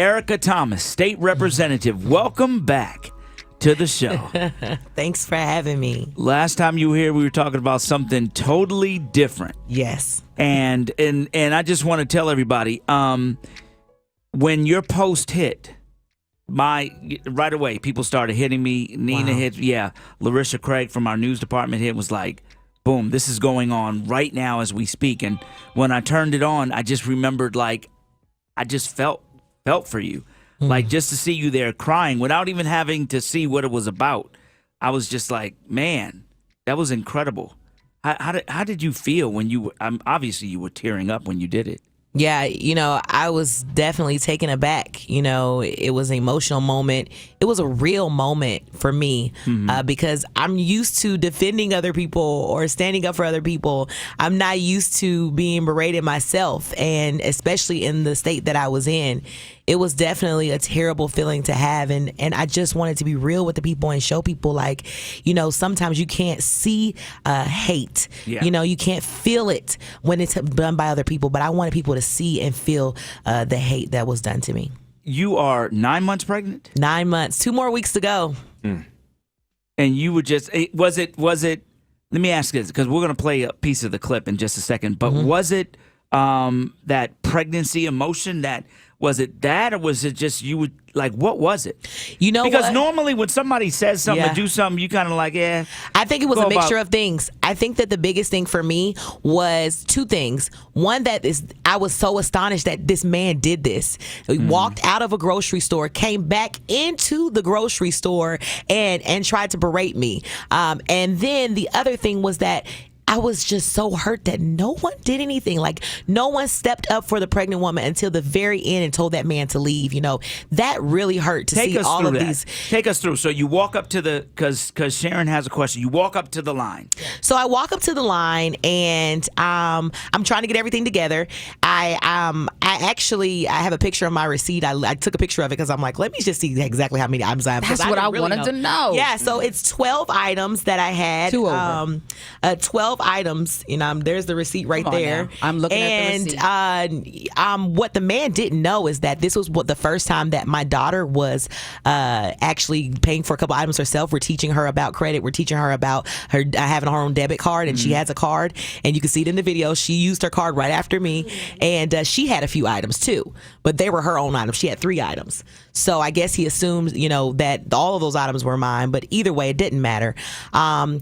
Erica Thomas, State Representative. Welcome back to the show. Thanks for having me. Last time you were here, we were talking about something totally different. Yes. And I just want to tell everybody, when your post hit, right away, people started hitting me. Nina hit, Larissa Craig from our news department hit, was like, boom, this is going on right now as we speak. And when I turned it on, I just remembered, like, I just felt for you. Like, just to see you there crying without even having to see what it was about. I was just like, man, that was incredible. How did you feel when you obviously you were tearing up when you did it? Yeah, I was definitely taken aback. It was an emotional moment. It was a real moment for me because I'm used to defending other people or standing up for other people. I'm not used to being berated myself, and especially in the state that I was in. It was definitely a terrible feeling to have, and I just wanted to be real with the people and show people, like, sometimes you can't see hate. Yeah. You can't feel it when it's done by other people, but I wanted people to see and feel the hate that was done to me. You are 9 months pregnant? 9 months. 2 more weeks to go. And you were just, was it, let me ask this, because we're going to play a piece of the clip in just a second, but was it that pregnancy emotion was it that, or was it just you would, like, what was it? Because normally when somebody says something or do something, you kind of like, I think it was a mixture of things. I think that the biggest thing for me was 2 things. One, I was so astonished that this man did this. He walked out of a grocery store, came back into the grocery store, and tried to berate me. And then the other thing was that I was just so hurt that no one did anything. Like, no one stepped up for the pregnant woman until the very end and told that man to leave. That really hurt to see all of these. Take us through. So you walk up to because Sharon has a question. You walk up to the line. So I walk up to the line, and I'm trying to get everything together. I have a picture of my receipt. I took a picture of it because I'm like, let me just see exactly how many items I have. That's what I wanted to know. Yeah, so it's 12 items that I had. 12 items. There's the receipt right there. Now. I'm looking at the receipt. And what the man didn't know is that this was the first time that my daughter was actually paying for a couple items herself. We're teaching her about credit. We're teaching her about her having her own debit card, and she has a card. And you can see it in the video. She used her card right after me, and she had a few items too, but they were her own items. She had 3 items. So I guess he assumed, that all of those items were mine. But either way, it didn't matter. I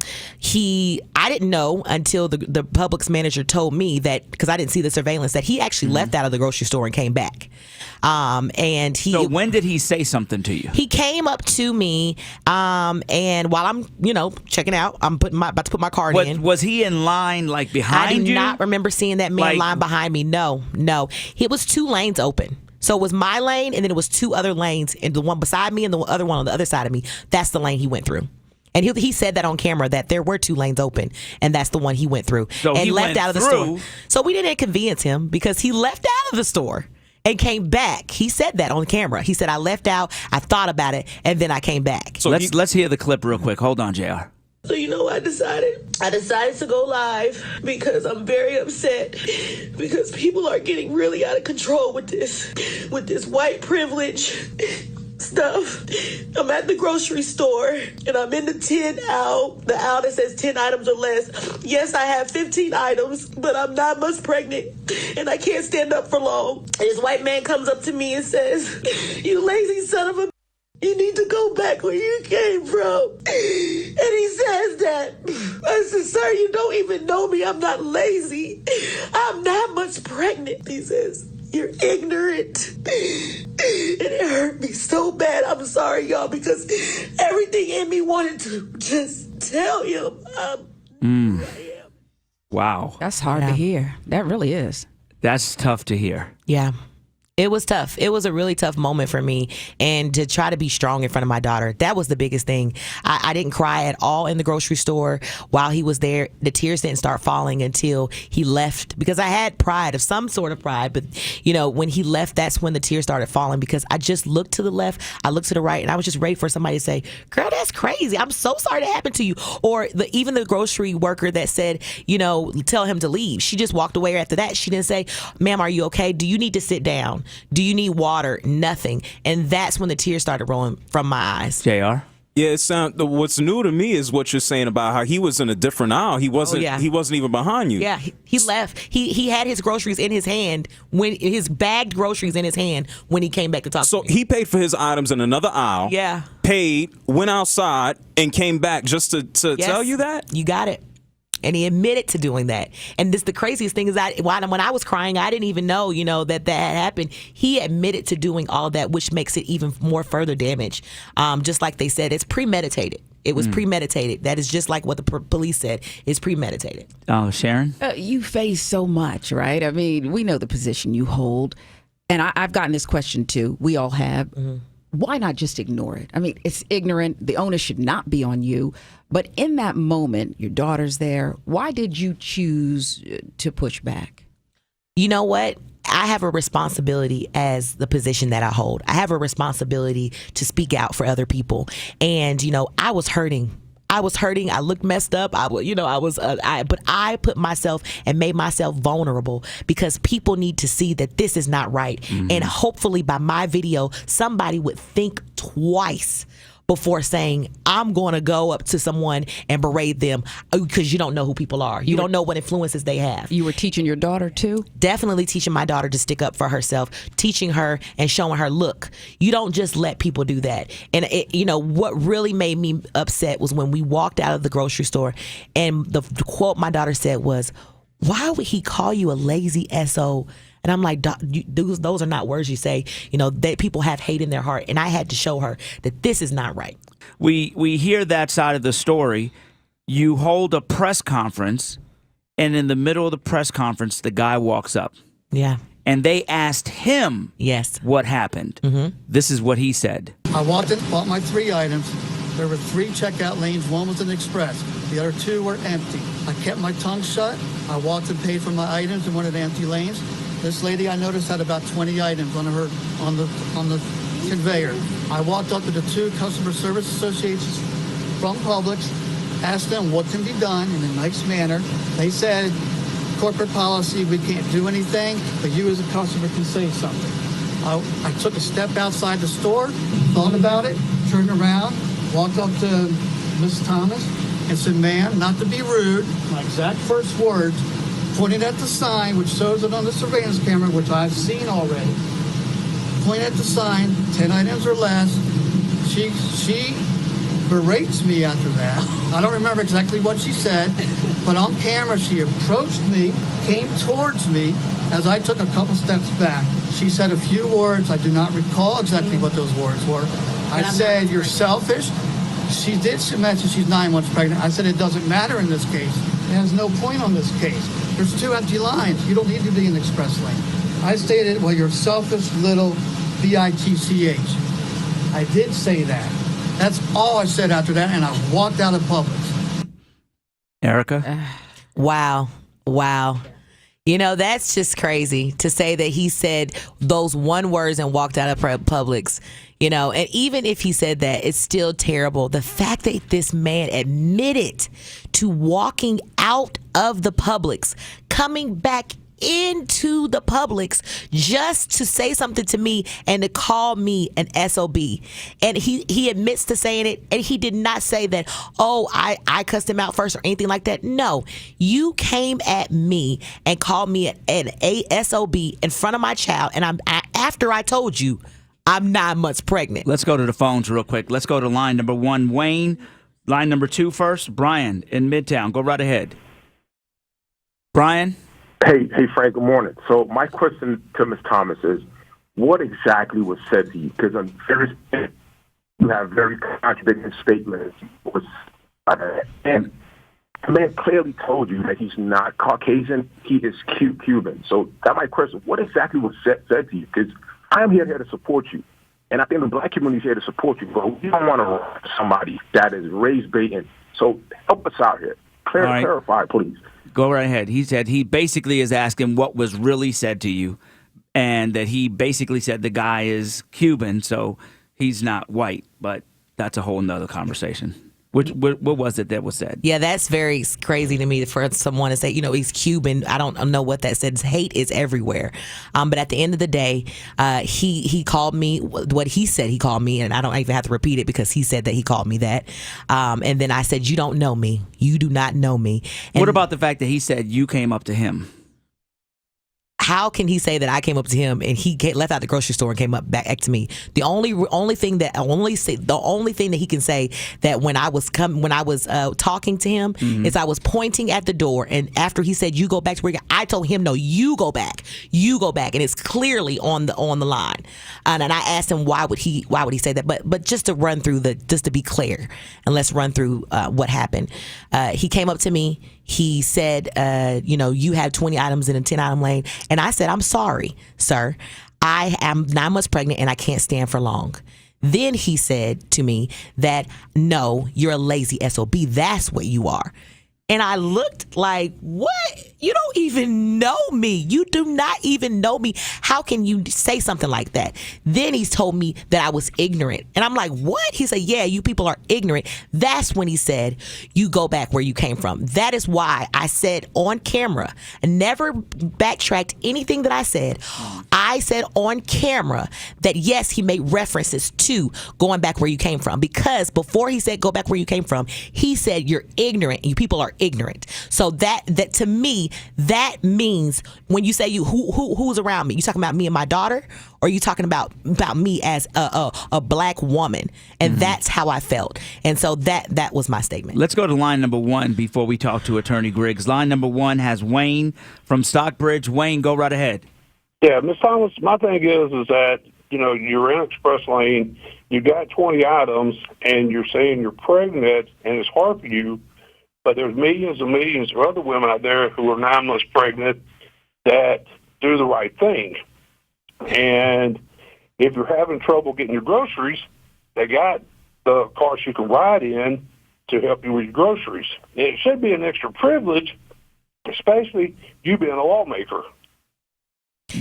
didn't know until the Publix manager told me that, because I didn't see the surveillance, that he actually left out of the grocery store and came back. So when did he say something to you? He came up to me, and while I'm, checking out, I'm about to put my card in. Was he in line, like, behind you? I do not remember seeing that man line behind me. No. It was 2 lanes open. So it was my lane, and then it was 2 other lanes, and the one beside me and the other one on the other side of me. That's the lane he went through. And he said that on camera, that there were 2 lanes open, and that's the one he went through. So and he left went out of the through. store. So we didn't inconvenience him because he left out of the store and came back. He said that on camera. He said, I left out, I thought about it, and then I came back. So let's hear the clip real quick. Hold on, JR. So I decided to go live because I'm very upset because people are getting really out of control with this white privilege stuff. I'm at the grocery store and I'm in the aisle that says 10 items or less. Yes, I have 15 items, but I'm 9 months pregnant and I can't stand up for long. And this white man comes up to me and says, "You lazy son of a, you need to go back where you came from." And he says that. I said, "Sir, you don't even know me. I'm not lazy. I'm 9 months pregnant." He says, "You're ignorant." And it hurt me so bad. I'm sorry, y'all, because everything in me wanted to just tell him who I am. Wow. That's hard to hear. That really is. That's tough to hear. Yeah. It was tough. It was a really tough moment for me, and to try to be strong in front of my daughter. That was the biggest thing. I didn't cry at all in the grocery store while he was there. The tears didn't start falling until he left, because I had pride, of some sort of pride. But, when he left, that's when the tears started falling, because I just looked to the left, I looked to the right, and I was just ready for somebody to say, "Girl, that's crazy. I'm so sorry that happened to you." Or even the grocery worker that said, tell him to leave. She just walked away after that. She didn't say, "Ma'am, are you okay? Do you need to sit down?" Do you need water? Nothing. And that's when the tears started rolling from my eyes. JR? Yeah, what's new to me is what you're saying about how he was in a different aisle. He wasn't. He wasn't even behind you. Yeah, he left. He had his groceries in his hand his bagged groceries in his hand when he came back to talk. So to me. he paid for his items in another aisle. Yeah. Paid, went outside, and came back just to tell you that. You got it. And he admitted to doing that. And this the craziest thing is when I was crying, I didn't even know, that had happened. He admitted to doing all that, which makes it even more further damage. Just like they said, it's premeditated. It was premeditated. That is just like what the police said. It's premeditated. Oh, Sharon? You face so much, right? I mean, we know the position you hold. And I've gotten this question too. We all have. Mm-hmm. Why not just ignore it? I mean, it's ignorant. The onus should not be on you. But in that moment, your daughter's there. Why did you choose to push back? You know what? I have a responsibility as the position that I hold. I have a responsibility to speak out for other people. And, I was hurting. I looked messed up. But I put myself and made myself vulnerable because people need to see that this is not right. Mm-hmm. And hopefully by my video, somebody would think twice before saying, I'm going to go up to someone and berate them because you don't know who people are. You don't know what influences they have. You were teaching your daughter too? Definitely teaching my daughter to stick up for herself, teaching her and showing her, look, you don't just let people do that. And what really made me upset was when we walked out of the grocery store and the quote my daughter said was, why would he call you a lazy SO? And I'm like, those are not words you say. That people have hate in their heart. And I had to show her that this is not right. We hear that side of the story. You hold a press conference, and in the middle of the press conference, the guy walks up. Yeah. And they asked him what happened. Mm-hmm. This is what he said. I walked in, bought my 3 items. There were 3 checkout lanes. One was an express. The other 2 were empty. I kept my tongue shut. I walked and paid for my items in one of the empty lanes. This lady I noticed had about 20 items on the conveyor. I walked up to the 2 customer service associations from Publix, asked them what can be done in a nice manner. They said, corporate policy, we can't do anything, but you as a customer can say something. I took a step outside the store, thought about it, turned around, walked up to Miss Thomas and said, ma'am, not to be rude, my exact first words, pointed at the sign, which shows it on the surveillance camera, which I've seen already. Pointed at the sign, 10 items or less. She berates me after that. I don't remember exactly what she said, but on camera she approached me, came towards me as I took a couple steps back. She said a few words. I do not recall exactly what those words were. I said, you're selfish. She did mention she's 9 months pregnant. I said, it doesn't matter in this case. It has no point on this case. There's 2 empty lines. You don't need to be in the express lane. I stated, well, you're selfish little bitch. I did say that. That's all I said after that, and I walked out of Publix. Erica? Wow. That's just crazy to say that he said those one words and walked out of Publix. And even if he said that, it's still terrible. The fact that this man admitted to walking out of the Publix, coming back into the Publix just to say something to me and to call me an SOB. And he admits to saying it, and he did not say that, I cussed him out first or anything like that. No, you came at me and called me an SOB in front of my child, and after I told you I'm 9 months pregnant. Let's go to the phones real quick. Let's go to line number 1, Wayne. Line number 2 first, Brian in Midtown. Go right ahead. Brian? Hey, Frank, good morning. So my question to Ms. Thomas is, what exactly was said to you? Because you have very contradicting statements. And the man clearly told you that he's not Caucasian, he is Cuban. So that's my question. What exactly was said to you? Because I am here to support you. And I think the black community is here to support you, but we don't want to run somebody that is race baiting. So help us out here. Clarify, please. Go right ahead. He said he basically is asking what was really said to you, and that he basically said the guy is Cuban, so he's not white, but that's a whole nother conversation. What was it that was said? Yeah, that's very crazy to me for someone to say, he's Cuban. I don't know what that says. Hate is everywhere. But at the end of the day, he called me what he said he called me, and I don't even have to repeat it because he said that he called me that. And then I said, you don't know me. You do not know me. And what about the fact that he said you came up to him? How can he say that I came up to him and he left out the grocery store and came up back to me? The only thing that he can say that when I was talking to him is I was pointing at the door, and after he said you go back to where I told him no, you go back, and it's clearly on the line. And I asked him why would he say that? But just to run through just to be clear, and let's run through what happened. He came up to me. He said, you have 20 items in a 10-item lane. And I said, I'm sorry, sir. I am 9 months pregnant and I can't stand for long. Then he said to me that, no, you're a lazy SOB. That's what you are. And I looked like, what? You don't even know me. You do not even know me. How can you say something like that? Then he's told me that I was ignorant. And I'm like, what? He said, yeah, you people are ignorant. That's when he said, you go back where you came from. That is why I said on camera, and never backtracked anything that I said. I said on camera that, yes, he made references to going back where you came from. Because before he said go back where you came from, he said you're ignorant. You people are ignorant. So that to me, that means when you say who's around me, you talking about me and my daughter, or are you talking about me as a black woman? And that's how I felt. And so that was my statement. Let's go to line number 1 before we talk to Attorney Griggs. Line number 1 has Wayne from Stockbridge. Wayne, go right ahead. Yeah, Ms. Thomas, my thing is that, you're in express lane, you got 20 items, and you're saying you're pregnant, and it's hard for you. But there's millions and millions of other women out there who are 9 months pregnant that do the right thing. And if you're having trouble getting your groceries, they got the cars you can ride in to help you with your groceries. And it should be an extra privilege, especially you being a lawmaker.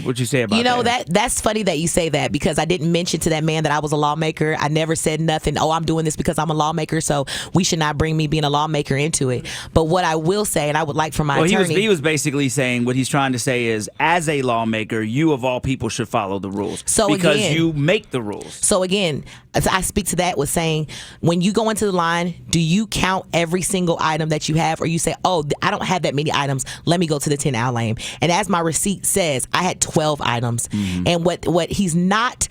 What'd you say about that? That's funny that you say that, because I didn't mention to that man that I was a lawmaker. I never said nothing. Oh, I'm doing this because I'm a lawmaker, so we should not bring me being a lawmaker into it. But what I will say, and I would like for my attorney... he was basically saying, what he's trying to say is, as a lawmaker, you of all people should follow the rules. Because you make the rules. So again, I speak to that with saying, when you go into the line, do you count every single item that you have, or you say, oh, I don't have that many items, let me go to the 10-hour lane. And as my receipt says, I had 12 items. And what he's not,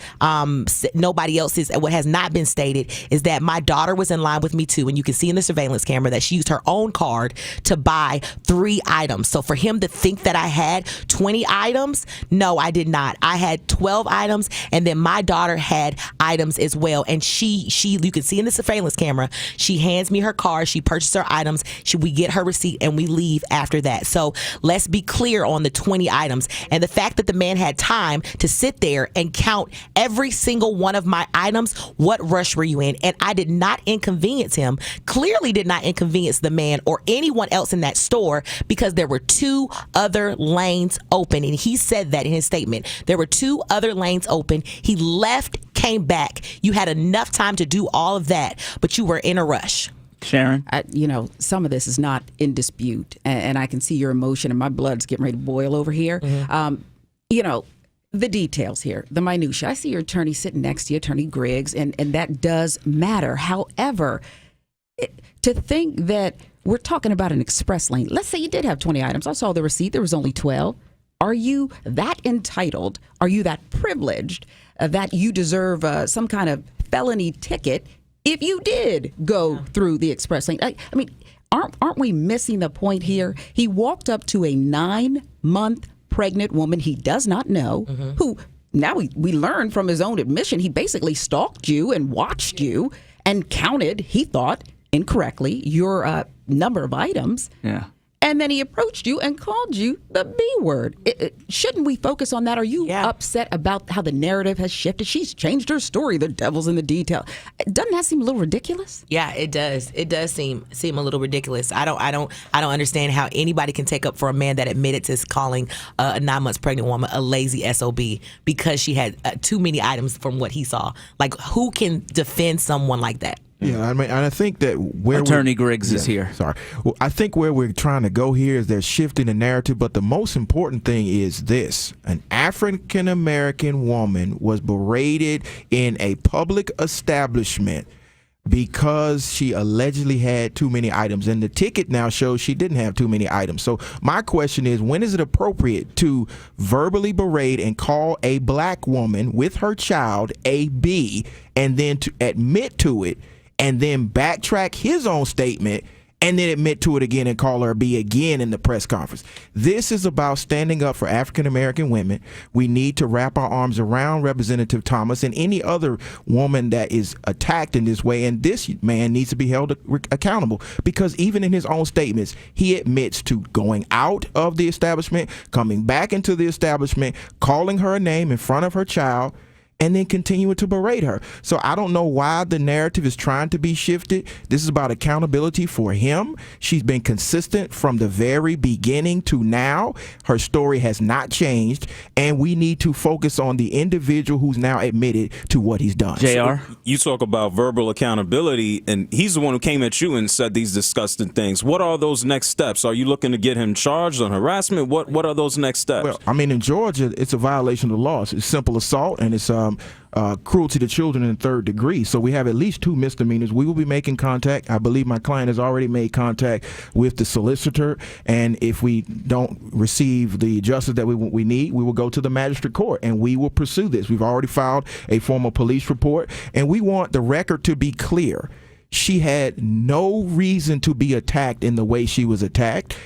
nobody else is, what has not been stated is that my daughter was in line with me too. And you can see in the surveillance camera that she used her own card to buy 3 items. So for him to think that I had 20 items, no, I did not. I had 12 items, and then my daughter had items as well. And she you can see in the surveillance camera, she hands me her card, she purchased her items, we get her receipt, and we leave after that. So let's be clear on the 20 items. And the fact that the man had time to sit there and count every single one of my items, what rush were you in? And I did not inconvenience him, clearly did not inconvenience the man or anyone else in that store, because there were 2 other lanes open. And he said that in his statement. There were 2 other lanes open. He left, came back. You had enough time to do all of that, but you were in a rush. Sharon? Some of this is not in dispute, and I can see your emotion, and my blood's getting ready to boil over here. The details here, the minutia. I see your attorney sitting next to you, Attorney Griggs, and that does matter. However, to think that we're talking about an express lane, let's say you did have 20 items. I saw the receipt. There was only 12. Are you that entitled? Are you that privileged that you deserve some kind of felony ticket if you did go through the express lane? I mean, aren't we missing the point here? He walked up to a 9-month pregnant woman he does not know, who now we learn from his own admission, he basically stalked you and watched you and counted, he thought incorrectly, your number of items. Yeah. And then he approached you and called you the B word. Shouldn't we focus on that? Are you upset about how the narrative has shifted? She's changed her story. The devil's in the detail. Doesn't that seem a little ridiculous? Yeah, it does. It does seem a little ridiculous. I don't understand how anybody can take up for a man that admitted to calling a 9 months pregnant woman a lazy SOB because she had too many items from what he saw. Like, who can defend someone like that? Yeah, I mean, and I think that where Attorney Griggs is here. Sorry. Well, I think where we're trying to go here is they're shifting the narrative, but the most important thing is this. An African-American woman was berated in a public establishment because she allegedly had too many items, and the ticket now shows she didn't have too many items. So my question is, when is it appropriate to verbally berate and call a black woman with her child a B, and then to admit to it, and then backtrack his own statement, and then admit to it again and call her a B again in the press conference? This is about standing up for African-American women. We need to wrap our arms around Representative Thomas and any other woman that is attacked in this way, and this man needs to be held accountable, because even in his own statements, he admits to going out of the establishment, coming back into the establishment, calling her a name in front of her child, and then continuing to berate her. So I don't know why the narrative is trying to be shifted. This is about accountability for him. She's been consistent from the very beginning to now. Her story has not changed, and we need to focus on the individual who's now admitted to what he's done. JR? You talk about verbal accountability, and he's the one who came at you and said these disgusting things. What are those next steps? Are you looking to get him charged on harassment? What are those next steps? Well, I mean, in Georgia, it's a violation of the law. It's simple assault, and it's cruelty to children in the third degree. So we have at least 2 misdemeanors. We will be making contact. I believe my client has already made contact with the solicitor, and if we don't receive the justice that we need, we will go to the magistrate court and we will pursue this. We've already filed a formal police report, and we want the record to be clear. She had no reason to be attacked in the way she was attacked.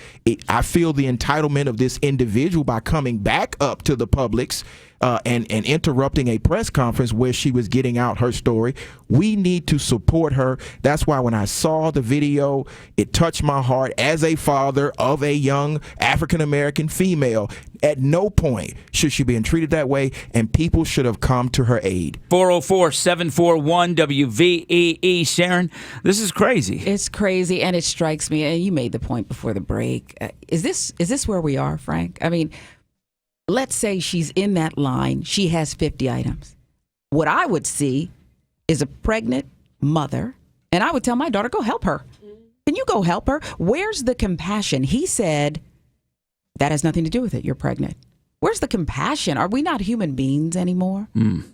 I feel the entitlement of this individual by coming back up to the Publix and interrupting a press conference where she was getting out her story. We need to support her. That's why when I saw the video, it touched my heart as a father of a young African-American female. At no point should she be treated that way, and people should have come to her aid. 404-741-WVEE. Sharon, this is crazy. It's crazy, and it strikes me, and you made the point before the break. Is this where we are, Frank? I mean, let's say she's in that line. She has 50 items. What I would see is a pregnant mother, and I would tell my daughter, go help her. Can you go help her? Where's the compassion? He said, that has nothing to do with it. You're pregnant. Where's the compassion? Are we not human beings anymore?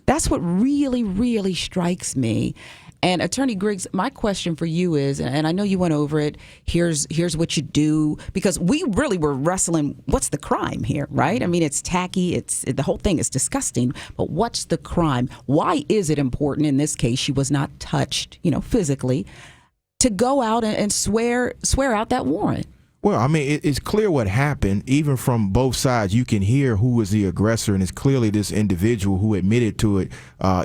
That's what really, really strikes me. And Attorney Griggs, my question for you is, and I know you went over it, here's what you do, because we really were wrestling, what's the crime here, right? I mean, it's tacky, the whole thing is disgusting, but what's the crime? Why is it important in this case, she was not touched, physically, to go out and swear out that warrant? Well, I mean, it's clear what happened. Even from both sides, you can hear who was the aggressor, and it's clearly this individual who admitted to it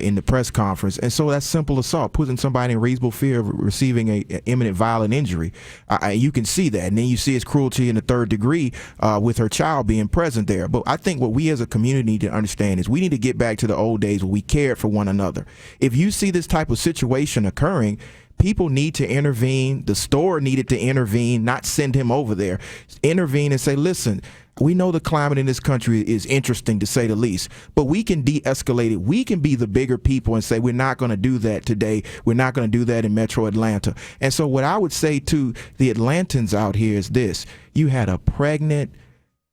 in the press conference. And so that's simple assault, putting somebody in reasonable fear of receiving an imminent violent injury. You can see that. And then you see it's cruelty in the third degree with her child being present there. But I think what we as a community need to understand is we need to get back to the old days where we cared for one another. If you see this type of situation occurring, people need to intervene. The store needed to intervene, not send him over there. Intervene and say, listen, we know the climate in this country is interesting, to say the least, but we can de-escalate it. We can be the bigger people and say, we're not going to do that today. We're not going to do that in Metro Atlanta. And so what I would say to the Atlantans out here is this. You had a pregnant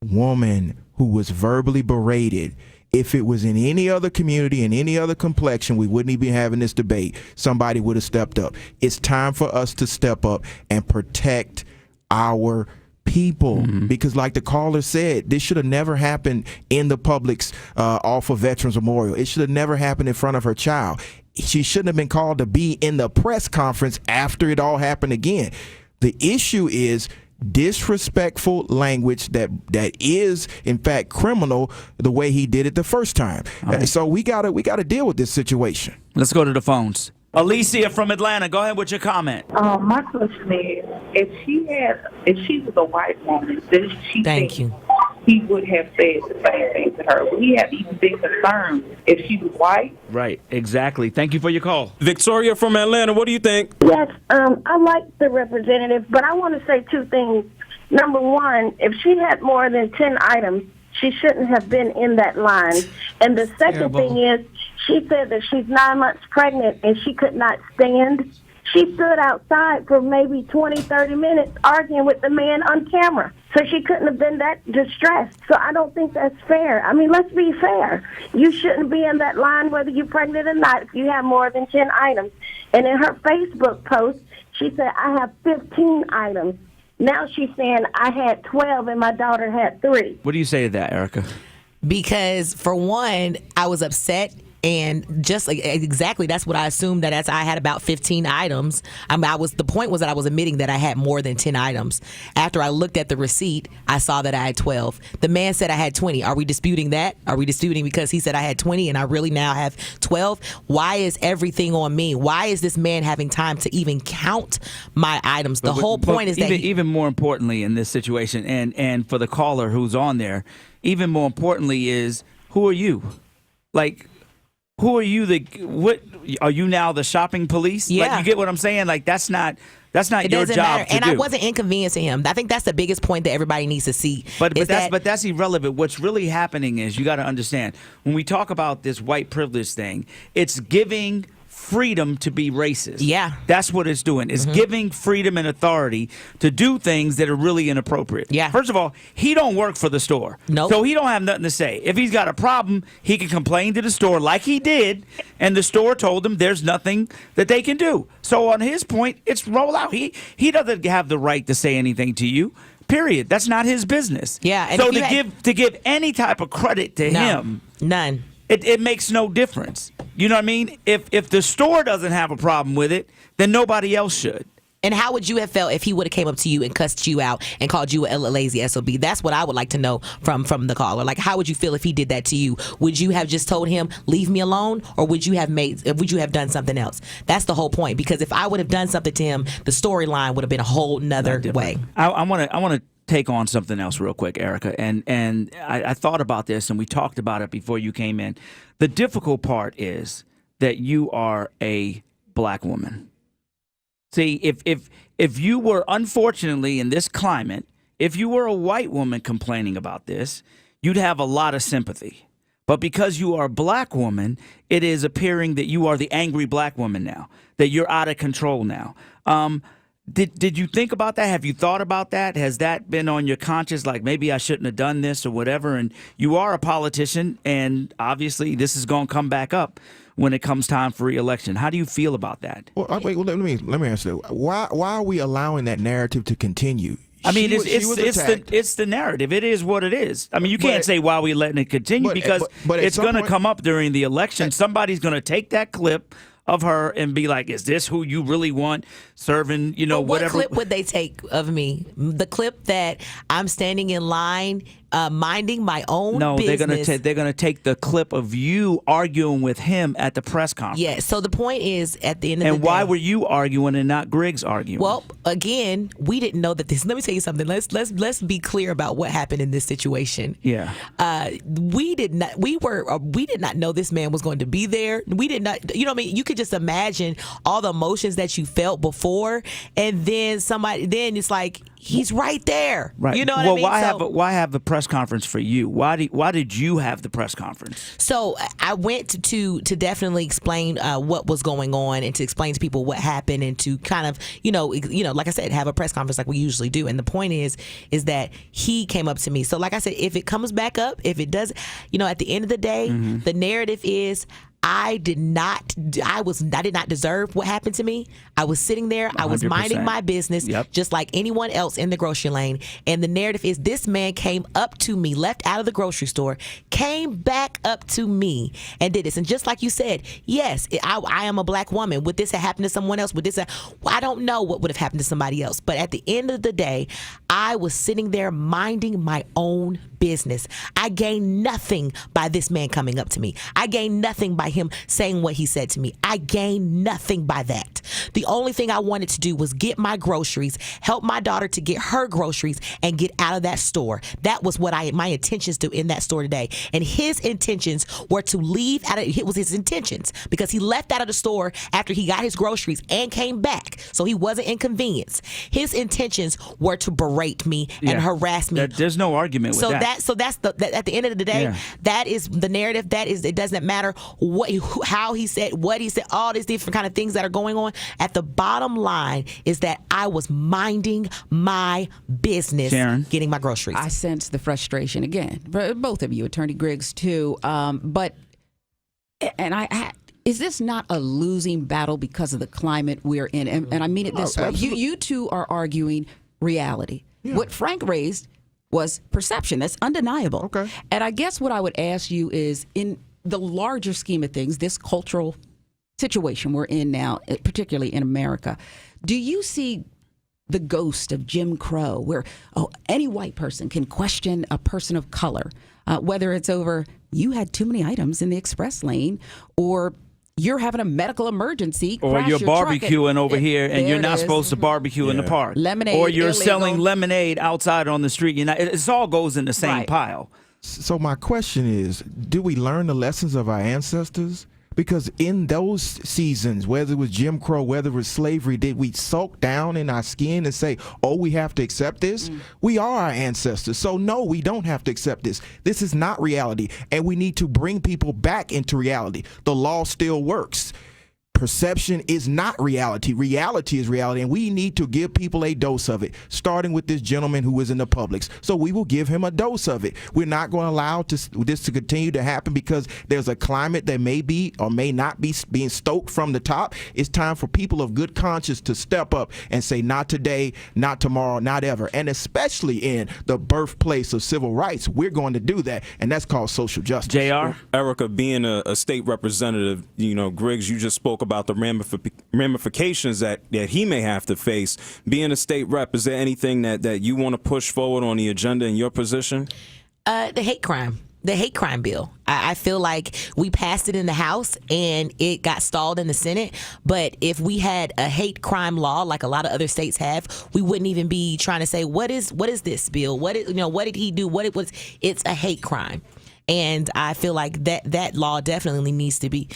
woman who was verbally berated. If it was in any other community, in any other complexion, we wouldn't even be having this debate. Somebody would have stepped up. It's time for us to step up and protect our people, because like the caller said, this should have never happened in the Publix off of Veterans Memorial. It should have never happened in front of her child. She shouldn't have been called to be in the press conference after it all happened again. The issue is disrespectful language that is in fact criminal, the way he did it the first time. Right. So we gotta deal with this situation. Let's go to the phones. Alicia from Atlanta, go ahead with your comment. My question is, if she was a white woman, does she Thank think you. he would have said the same thing to her? Would he have even been concerned if she was white? Right, exactly. Thank you for your call. Victoria from Atlanta, what do you think? Yes, I like the representative, but I want to say 2 things. Number one, if she had more than 10 items, she shouldn't have been in that line. And the second thing is, she said that she's 9 months pregnant and she could not stand. She stood outside for maybe 20, 30 minutes arguing with the man on camera. So she couldn't have been that distressed. So I don't think that's fair. I mean, let's be fair. You shouldn't be in that line whether you're pregnant or not if you have more than 10 items. And in her Facebook post, she said, I have 15 items. Now she's saying I had 12 and my daughter had 3. What do you say to that, Erica? Because for one, I was upset. And just like exactly, that's what I assumed, that as I had about 15 items. The point was that I was admitting that I had more than 10 items. After I looked at the receipt, I saw that I had 12. The man said I had 20. Are we disputing that? Are we disputing because he said I had 20 and I really now have 12? Why is everything on me? Why is this man having time to even count my items? The whole point is that even more importantly in this situation, and for the caller who's on there, even more importantly is, who are you? Like, who are you? What are you now? The shopping police? Yeah. Like, you get what I'm saying? Like, that's not your job matter. to and do. I wasn't inconveniencing him. I think that's the biggest point that everybody needs to see. But that's irrelevant. What's really happening is, you got to understand, when we talk about this white privilege thing, it's giving freedom to be racist. Yeah. That's what it's doing. It's giving freedom and authority to do things that are really inappropriate. Yeah. First of all, he don't work for the store. Nope. So he don't have nothing to say. If he's got a problem, he can complain to the store like he did, and the store told him there's nothing that they can do. So on his point, it's roll out. He doesn't have the right to say anything to you. Period. That's not his business. Yeah. And so to give any type of credit to him, none. It makes no difference. You know what I mean? If the store doesn't have a problem with it, then nobody else should. And how would you have felt if he would have came up to you and cussed you out and called you a lazy SOB? That's what I would like to know from the caller. Like, how would you feel if he did that to you? Would you have just told him, leave me alone? Or would you have done something else? That's the whole point. Because if I would have done something to him, the storyline would have been a whole nother way. I want to take on something else real quick, Erica. And I thought about this, and we talked about it before you came in. The difficult part is that you are a black woman. See, if you were, unfortunately, in this climate, if you were a white woman complaining about this, you'd have a lot of sympathy. But because you are a black woman, it is appearing that you are the angry black woman now, that you're out of control now. Did you think about that? Have you thought about that? Has that been on your conscience? Like, maybe I shouldn't have done this or whatever. And you are a politician, and obviously this is going to come back up when it comes time for re-election. How do you feel about that? Well, wait, let me answer that. Why are we allowing that narrative to continue? I mean, it's the narrative. It is what it is. I mean, you can't say why we letting it continue, because it's going to come up during the election. Somebody's going to take that clip of her and be like, is this who you really want serving, whatever? What clip would they take of me? The clip that I'm standing in line minding my own business. No, they're gonna take the clip of you arguing with him at the press conference. Yeah. So the point is, at the end of the day, and why were you arguing and not Griggs arguing? Well, again, we didn't know that this. Let me tell you something. Let's be clear about what happened in this situation. Yeah. We did not know this man was going to be there. We did not. You know what I mean? You could just imagine all the emotions that you felt before, and then then it's like, he's right there. Right. You know what I mean? Why have the press conference for you? Why did you have the press conference? So I went to definitely explain what was going on, and to explain to people what happened, and to kind of like I said, have a press conference like we usually do. And the point is that he came up to me. So like I said, if it comes back up, if it does, at the end of the day, the narrative is, I did not deserve what happened to me. I was sitting there. 100%. I was minding my business, just like anyone else in the grocery lane. And the narrative is, this man came up to me, left out of the grocery store, came back up to me and did this. And just like you said, yes, I am a black woman. Would this have happened to someone else? I don't know what would have happened to somebody else. But at the end of the day, I was sitting there minding my own business. I gained nothing by this man coming up to me. I gained nothing by him saying what he said to me. I gained nothing by that. The only thing I wanted to do was get my groceries, help my daughter to get her groceries, and get out of that store. That was what my intentions to in that store today. And his intentions were to leave out of it. Was his intentions, because he left out of the store after he got his groceries and came back, so he wasn't inconvenienced. His intentions were to berate me and harass me. There's no argument with that. So that's at the end of the day, that is the narrative. That is, it doesn't matter how he said, what he said, all these different kind of things that are going on. At the bottom line is that I was minding my business, Sharon, getting my groceries. I sense the frustration again, both of you, Attorney Griggs too. Is this not a losing battle because of the climate we're in? And I mean it this way. You two are arguing reality. Yeah. What Frank raised was perception. That's undeniable. Okay. And I guess what I would ask you is, in the larger scheme of things, this cultural situation we're in now, particularly in America, do you see the ghost of Jim Crow, where any white person can question a person of color, whether it's over you had too many items in the express lane, or you're having a medical emergency, or you're barbecuing over here and you're not supposed to barbecue in the park, lemonade, or you're illegal. selling lemonade outside on the street. It all goes in the same pile. So my question is, do we learn the lessons of our ancestors? Because in those seasons, whether it was Jim Crow, whether it was slavery, did we sulk down in our skin and say, oh, we have to accept this? We are our ancestors. So no, we don't have to accept this. This is not reality. And we need to bring people back into reality. The law still works. Perception is not reality. Reality is reality, and we need to give people a dose of it, starting with this gentleman who was in the Publix. So we will give him a dose of it. We're not going to allow this to continue to happen because there's a climate that may be or may not be being stoked from the top. It's time for people of good conscience to step up and say, not today, not tomorrow, not ever. And especially in the birthplace of civil rights, we're going to do that, and that's called social justice. JR? Erica, being a state representative, Griggs, you just spoke about the ramifications that he may have to face. Being a state rep, is there anything that you want to push forward on the agenda in your position? The hate crime bill. I feel like we passed it in the House and it got stalled in the Senate. But if we had a hate crime law like a lot of other states have, we wouldn't even be trying to say, what is this bill? What did he do? It's a hate crime. And I feel like that law definitely needs to be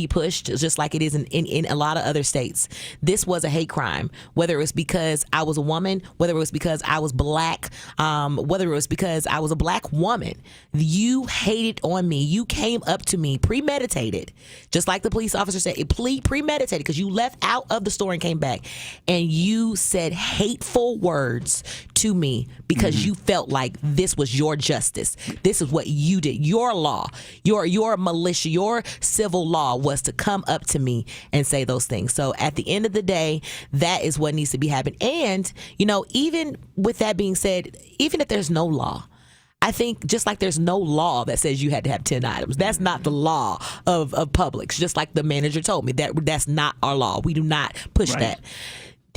pushed, just like it is in a lot of other states. This was a hate crime, whether it was because I was a woman, whether it was because I was black, whether it was because I was a black woman. You hated on me. You came up to me premeditated, just like the police officer said, premeditated, because you left out of the store and came back, and you said hateful words to me because you felt like this was your justice. This is what you did. Your law, your militia, your civil law was to come up to me and say those things. So at the end of the day, that is what needs to be happening. And, even with that being said, even if there's no law, I think just like there's no law that says you had to have 10 items, that's not the law of Publix. Just like the manager told me, that's not our law. We do not push that.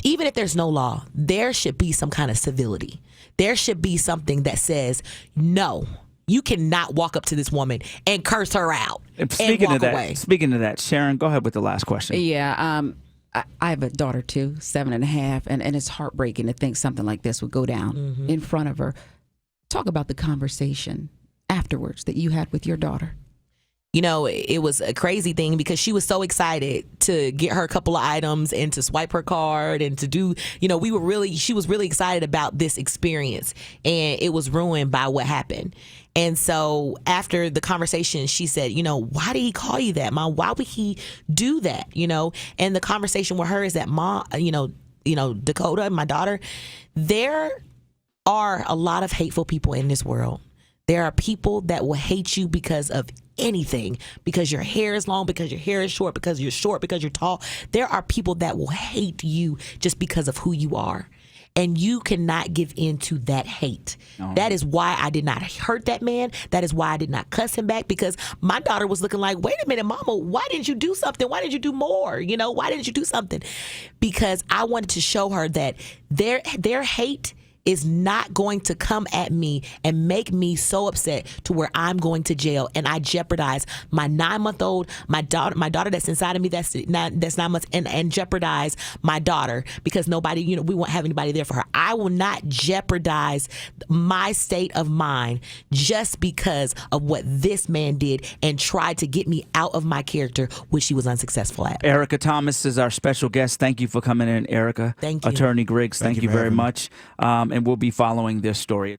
Even if there's no law, there should be some kind of civility. There should be something that says, no, you cannot walk up to this woman and curse her out and walk away. Speaking of that, Sharon, go ahead with the last question. Yeah, I have a daughter too, 7.5, and it's heartbreaking to think something like this would go down in front of her. Talk about the conversation afterwards that you had with your daughter. It was a crazy thing because she was so excited to get her a couple of items and to swipe her card and to do, she was really excited about this experience, and it was ruined by what happened. And so after the conversation, she said, why did he call you that, Mom? Why would he do that? And the conversation with her is that, Mom, Dakota, my daughter, there are a lot of hateful people in this world. There are people that will hate you because of anything, because your hair is long, because your hair is short, because you're short, because you're tall. There are people that will hate you just because of who you are. And you cannot give in to that hate. No. That is why I did not hurt that man. That is why I did not cuss him back, because my daughter was looking like, wait a minute, Mama, why didn't you do something? Why didn't you do more? Why didn't you do something? Because I wanted to show her that their hate is not going to come at me and make me so upset to where I'm going to jail and I jeopardize my 9-month-old, my daughter that's inside of me that's 9 months, and jeopardize my daughter because nobody, we won't have anybody there for her. I will not jeopardize my state of mind just because of what this man did and tried to get me out of my character, which he was unsuccessful at. Erica Thomas is our special guest. Thank you for coming in, Erica. Thank you. Attorney Griggs, thank you very much. And we'll be following this story.